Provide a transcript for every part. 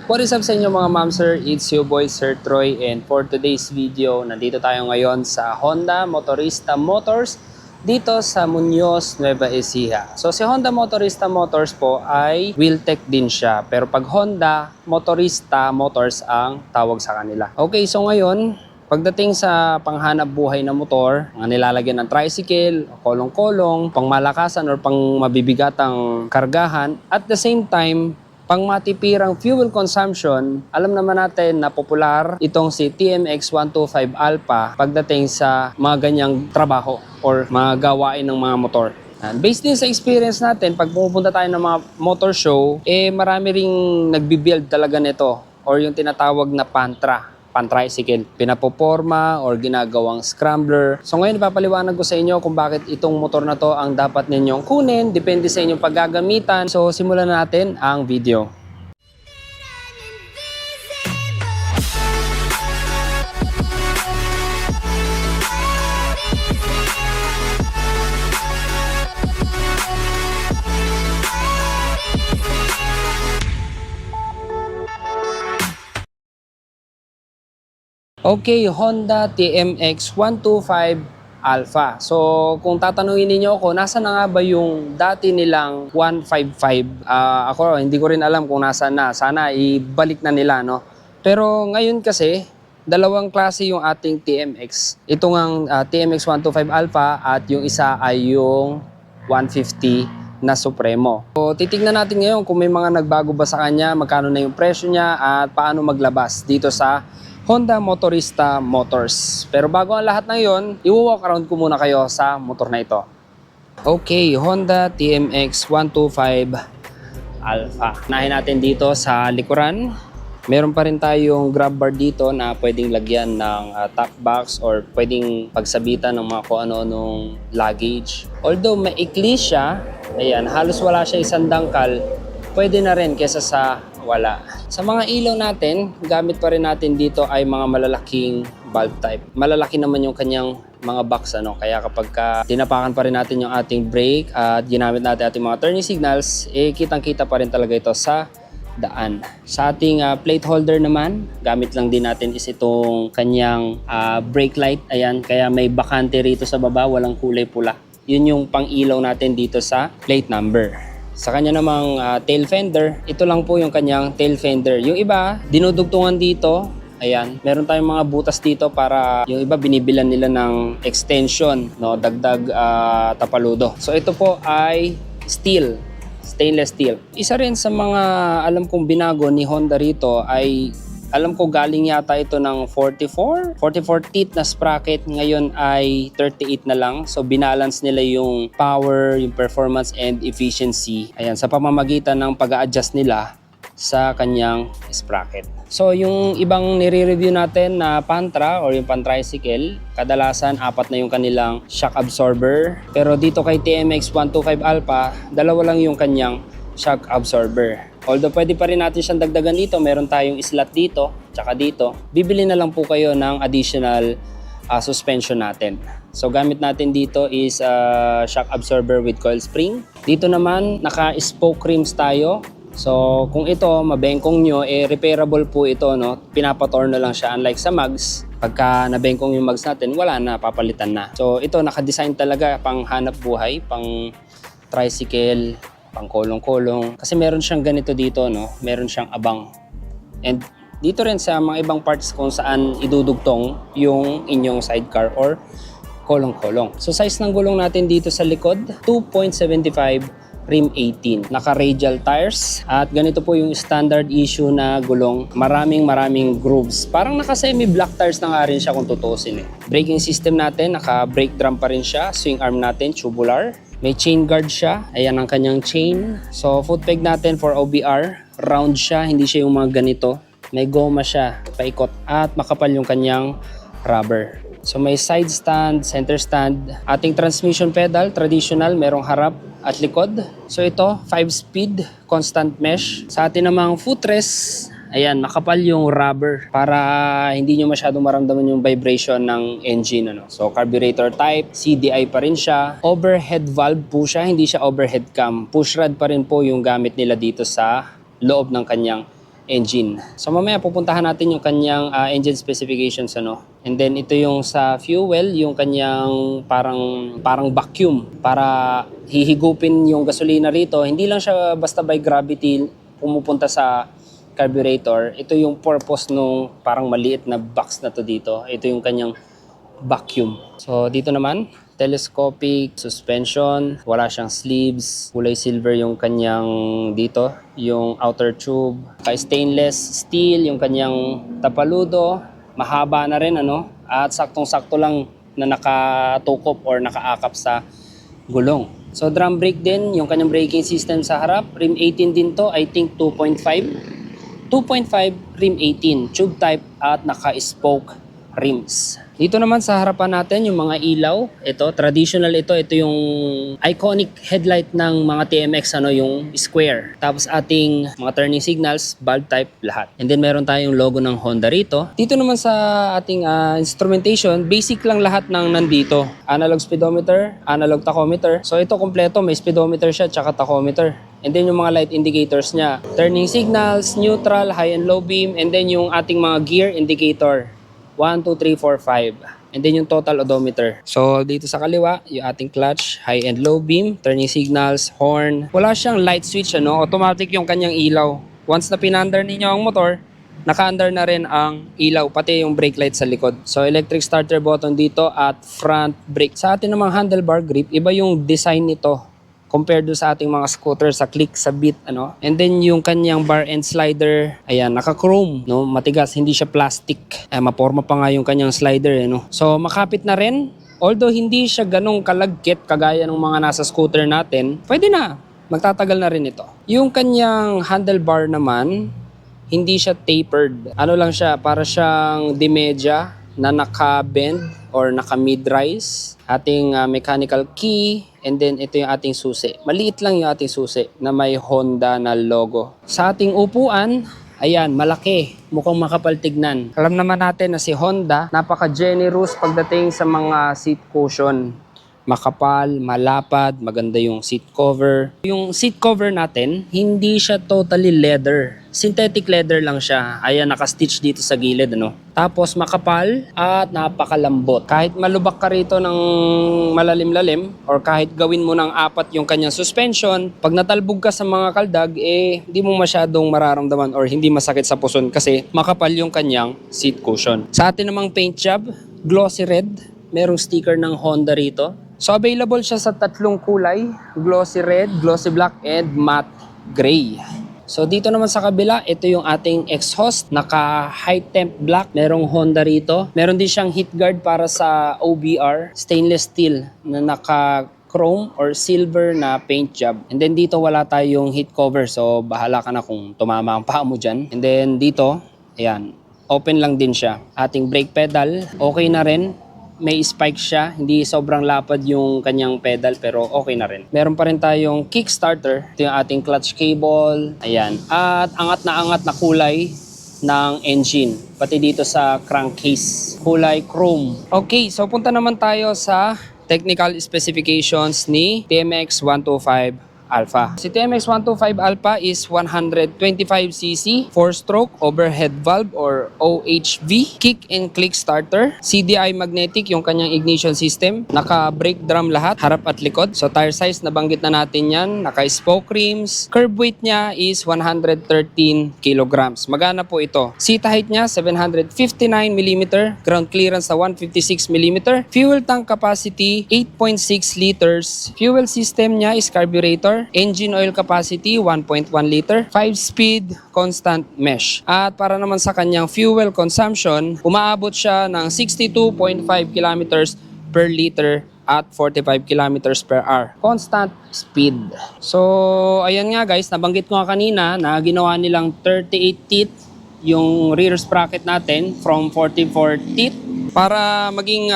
What is up sa inyo mga ma'am sir? It's your boy Sir Troy, and for today's video, nandito tayo ngayon sa Honda Motorista Motors dito sa Muñoz, Nueva Ecija. So si Honda Motorista Motors po ay Wheeltech din siya, pero pag Honda Motorista Motors ang tawag sa kanila. Okay, so ngayon pagdating sa panghanap buhay na motor, ang nilalagyan ng tricycle, kolong-kolong, pangmalakasan or pang mabibigatang kargahan, at the same time pang matipirang fuel consumption, alam naman natin na popular itong si TMX 125 Alpha pagdating sa mga ganyang trabaho or mga gawain ng mga motor. And based din sa experience natin, pag pumupunta tayo ng mga motor show, marami ring nagbibuild talaga nito or yung tinatawag na pan-tricycle, pinapoporma or ginagawang scrambler. So ngayon ipapaliwanag ko sa inyo kung bakit itong motor na to ang dapat ninyong kunin, depende sa inyong paggagamitan. So simulan natin ang video. Okay, Honda TMX 125 Alpha. So, kung tatanungin niyo ako, nasa na nga ba yung dati nilang 155? Ako, hindi ko rin alam kung nasa na. Sana ibalik na nila, no? Pero ngayon kasi, dalawang klase yung ating TMX. Ito ngang TMX 125 Alpha at yung isa ay yung 150 na Supremo. So, titignan natin ngayon kung may mga nagbago ba sa kanya, magkano na yung presyo niya at paano maglabas dito sa Honda Motorista Motors. Pero bago ang lahat ng yon, i-walk around ko muna kayo sa motor na ito. Okay, Honda TMX 125 Alpha. Unahin natin dito sa likuran. Meron pa rin tayong grab bar dito na pwedeng lagyan ng top box or pwedeng pagsabitan ng mga kung ano-anong luggage. Although maikli siya, ayan, halos wala siya isang dangkal, pwede na rin kesa sa wala. Sa mga ilaw natin, gamit pa rin natin dito ay mga malalaking bulb type. Malalaki naman yung kanyang mga box, kaya kapag tinapakan pa rin natin yung ating brake at ginamit natin ating mga turning signals, kitang-kita pa rin talaga ito sa daan. Sa ating plate holder naman, gamit lang din natin is itong kanyang brake light. Ayan, kaya may bakante rito sa baba, walang kulay pula. Yun yung pang-ilaw natin dito sa plate number. Sa kanya namang tail fender, ito lang po yung kanyang tail fender. Yung iba, dinudugtungan dito. Ayan, meron tayong mga butas dito para yung iba binibilan nila ng extension, no, dagdag tapaludo. So ito po ay steel, stainless steel. Isa rin sa mga alam kong binago ni Honda rito ay, alam ko galing yata ito ng 44 teeth na sprocket, ngayon ay 38 na lang. So binalance nila yung power, yung performance and efficiency. Ayan, sa pamamagitan ng pag-a-adjust nila sa kanyang sprocket. So yung ibang nire-review natin na Pantra or yung pan-tricycle, kadalasan apat na yung kanilang shock absorber. Pero dito kay TMX 125 Alpha, dalawa lang yung kanyang shock absorber. Although pwede pa rin natin siyang dagdagan dito, meron tayong slot dito, tsaka dito. Bibili na lang po kayo ng additional suspension natin. So gamit natin dito is shock absorber with coil spring. Dito naman, naka-spoke rims tayo. So kung ito, mabengkong nyo, repairable po ito, no? Pinapatorno lang siya, unlike sa mags. Pagka nabengkong yung mags natin, wala na, papalitan na. So ito, naka-design talaga pang hanap buhay, pang tricycle, pang kolong-kolong. Kasi meron siyang ganito dito, no? Meron siyang abang. And dito rin sa mga ibang parts kung saan idudugtong yung inyong sidecar or kolong-kolong. So size ng gulong natin dito sa likod, 2.75 rim 18. Naka-radial tires at ganito po yung standard issue na gulong. Maraming grooves. Parang naka-semi-black tires na nga rin siya kung tutusin. Braking system natin, naka-brake drum pa rin siya. Swing arm natin, tubular. May chain guard siya. Ayan ang kanyang chain. So foot peg natin for OBR. Round siya, hindi siya yung mga ganito. May goma siya, paikot. At makapal yung kanyang rubber. So may side stand, center stand. Ating transmission pedal, traditional, merong harap at likod. So ito, 5-speed, constant mesh. Sa atin namang footrest, ayan, makapal yung rubber para hindi nyo masyadong maramdaman yung vibration ng engine. So carburetor type, CDI pa rin siya. Overhead valve po siya, hindi siya overhead cam. Push rod pa rin po yung gamit nila dito sa loob ng kanyang engine. So mamaya pupuntahan natin yung kanyang engine specifications ano. And then ito yung sa fuel, yung kanyang parang vacuum para hihigupin yung gasolina rito. Hindi lang siya basta by gravity pumupunta sa carburetor. Ito yung purpose nung parang maliit na box na to dito. Ito yung kanyang vacuum. So dito naman, telescopic suspension, wala siyang sleeves, kulay silver yung kanyang dito, yung outer tube, stainless steel yung kanyang tapaludo, mahaba na rin ano, at saktong-sakto lang na nakatukop or nakaakap sa gulong. So drum brake din, yung kanyang braking system sa harap, rim 18 din to, I think 2.5 rim 18, tube type at naka-spoke rims. Dito naman sa harapan natin yung mga ilaw. Ito, traditional ito. Ito yung iconic headlight ng mga TMX, ano, yung square. Tapos ating mga turning signals, bulb type, lahat. And then meron tayong logo ng Honda rito. Dito naman sa ating instrumentation, basic lang lahat ng nandito. Analog speedometer, analog tachometer. So ito kompleto, may speedometer siya, tsaka tachometer. And then yung mga light indicators niya. Turning signals, neutral, high and low beam, and then yung ating mga gear indicator. 1, 2, 3, 4, 5. And then yung total odometer. So dito sa kaliwa, yung ating clutch, high and low beam, turning signals, horn. Wala siyang light switch, ano? Automatic yung kanyang ilaw. Once na pinandar ninyo ang motor, naka-under na rin ang ilaw, pati yung brake light sa likod. So electric starter button dito at front brake. Sa atin namang handlebar grip, iba yung design nito compared do sa ating mga scooter sa click, sa beat, ano. And then yung kanyang bar and slider, ayan, naka-chrome, no, matigas, hindi siya plastic. Maporma pa nga yung kanyang slider, no. So makapit na rin, although hindi siya ganong kalagkit kagaya ng mga nasa scooter natin, pwede na, magtatagal na rin ito. Yung kanyang handlebar naman, hindi siya tapered. Ano lang siya, para siyang dimedya na naka-bend or naka-mid-rise. Ating mechanical key, and then ito yung ating susi. Maliit lang yung ating susi na may Honda na logo. Sa ating upuan, ayan, malaki. Mukhang makapal tignan. Alam naman natin na si Honda, napaka-generous pagdating sa mga seat cushion. Makapal, malapad, maganda yung seat cover. Yung seat cover natin, hindi siya totally leather. Synthetic leather lang siya. Ayan, naka-stitch dito sa gilid, ano. Tapos makapal at napakalambot. Kahit malubak ka rito ng malalim-lalim or kahit gawin mo ng 4 yung kanyang suspension, pag natalbog ka sa mga kaldag, hindi mo masyadong mararamdaman or hindi masakit sa puson kasi makapal yung kanyang seat cushion. Sa atin namang paint job, glossy red. Merong sticker ng Honda rito. So available siya sa 3 kulay, glossy red, glossy black, and matte gray. So dito naman sa kabila, ito yung ating exhaust, naka high temp black, merong Honda rito. Meron din siyang heat guard para sa OBR, stainless steel na naka chrome or silver na paint job. And then dito wala tayong heat cover, so bahala ka na kung tumama ang paa mo dyan. And then dito, ayan, open lang din siya. Ating brake pedal, okay na rin. May spike siya, hindi sobrang lapad yung kanyang pedal pero okay na rin. Meron pa rin tayong kickstarter, ito yung ating clutch cable, ayan. At angat na kulay ng engine, pati dito sa crankcase, kulay chrome. Okay, so punta naman tayo sa technical specifications ni TMX 125 Alpha. Si TMX 125 Alpha is 125cc, 4-stroke overhead valve or OHV, kick and click starter, CDI magnetic yung kanyang ignition system, naka-brake drum lahat, harap at likod. So tire size, nabanggit na natin yan, naka-spoke rims. Curb weight niya is 113 kilograms. Magana po ito. Seat height niya 759mm, ground clearance na 156mm, fuel tank capacity 8.6 liters, fuel system niya is carburetor, engine oil capacity 1.1 liter, 5-speed constant mesh. At para naman sa kanyang fuel consumption, umaabot siya ng 62.5 kilometers per liter at 45 kilometers per hour. Constant speed. So, ayan nga guys, nabanggit ko nga kanina na ginawa nilang 38 teeth yung rear sprocket natin from 44 teeth para maging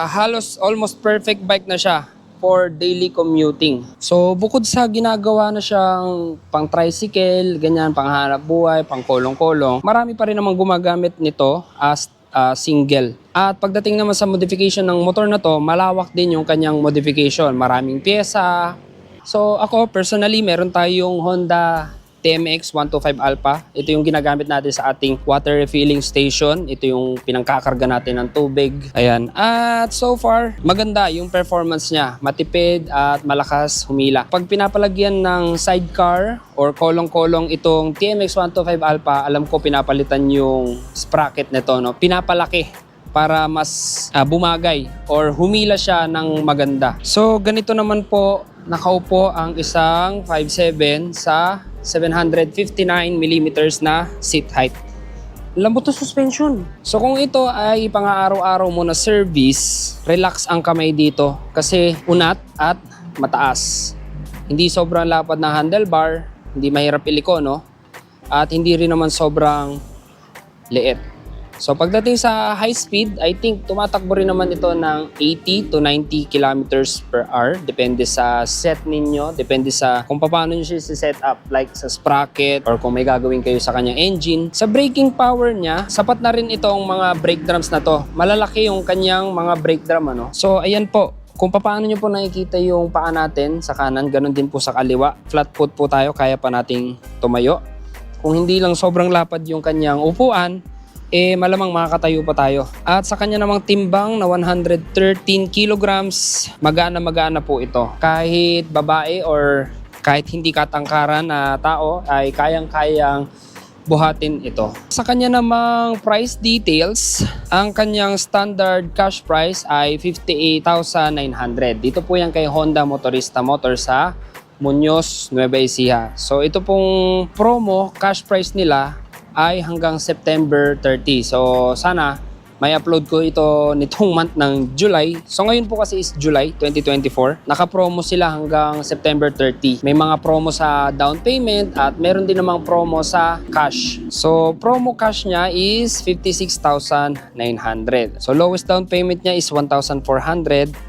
halos almost perfect bike na siya for daily commuting. So, bukod sa ginagawa na siyang pang tricycle, ganyan, pang hanap buhay, pang kolong-kolong, marami pa rin namang gumagamit nito as single. At pagdating naman sa modification ng motor na to, malawak din yung kanyang modification. Maraming pyesa. So, ako personally, meron tayong Honda TMX 125 Alpha. Ito yung ginagamit natin sa ating water refilling station. Ito yung pinangkakarga natin ng tubig. Ayan. At so far, maganda yung performance niya. Matipid at malakas humila. Pag pinapalagyan ng sidecar or kolong-kolong itong TMX 125 Alpha, alam ko pinapalitan yung sprocket nito, no? Pinapalaki para mas bumagay or humila siya ng maganda. So, ganito naman po nakaupo ang isang 5.7 sa 759mm na seat height. Lambot na suspension. So kung ito ay pang-araw-araw mo na service, relax ang kamay dito kasi unat at mataas. Hindi sobrang lapad na handlebar, hindi mahirap iliko, no? At hindi rin naman sobrang liit. So pagdating sa high speed, I think tumatakbo rin naman ito ng 80 to 90 kilometers per hour. Depende sa set ninyo, depende sa kung paano nyo siya set up, like sa sprocket or kung may gagawin kayo sa kanyang engine. Sa braking power niya, sapat na rin itong mga brake drums na to. Malalaki yung kanyang mga brake drum, ano? So ayan po, kung paano nyo po nakikita yung paa natin sa kanan, ganun din po sa kaliwa. Flat foot po tayo, kaya pa nating tumayo. Kung hindi lang sobrang lapad yung kanyang upuan, malamang makakatayo pa tayo. At sa kanya namang timbang na 113 kilograms, magana po ito. Kahit babae or kahit hindi katangkaran na tao ay kayang-kayang buhatin ito. Sa kanya namang price details, ang kanyang standard cash price ay 58,900. Dito po yan kay Honda Motorista Motor sa Muñoz, Nueva Ecija. So ito pong promo, cash price nila ay hanggang September 30. So sana may upload ko ito nitong month ng July. So ngayon po kasi is July 2024. Naka-promo sila hanggang September 30. May mga promo sa down payment at meron din namang promo sa cash. So promo cash niya is 56,900. So lowest down payment niya is 1,400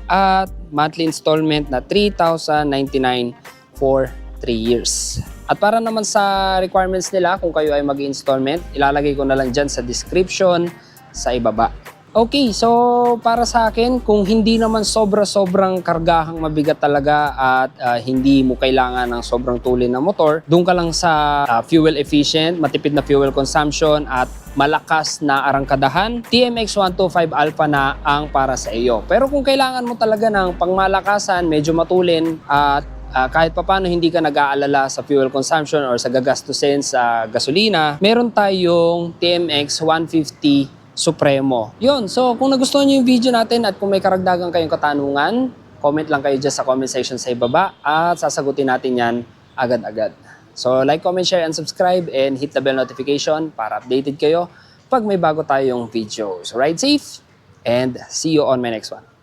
at monthly installment na 3,099 for 3 years. At para naman sa requirements nila, kung kayo ay mag-installment, ilalagay ko na lang dyan sa description sa ibaba. Okay, so para sa akin, kung hindi naman sobrang kargahang mabigat talaga at hindi mo kailangan ng sobrang tulin na motor, doon ka lang sa fuel efficient, matipid na fuel consumption at malakas na arangkadahan, TMX 125 Alpha na ang para sa iyo. Pero kung kailangan mo talaga ng pangmalakasan, medyo matulin at kahit papano hindi ka nag-aalala sa fuel consumption or sa gagastusin sa gasolina, meron tayong TMX 150 Supremo. Yun, so kung nagustuhan nyo yung video natin at kung may karagdagan kayong katanungan, comment lang kayo dyan sa comment section sa ibaba at sasagutin natin yan agad-agad. So like, comment, share, and subscribe and hit the bell notification para updated kayo pag may bago tayong video. So ride safe and see you on my next one.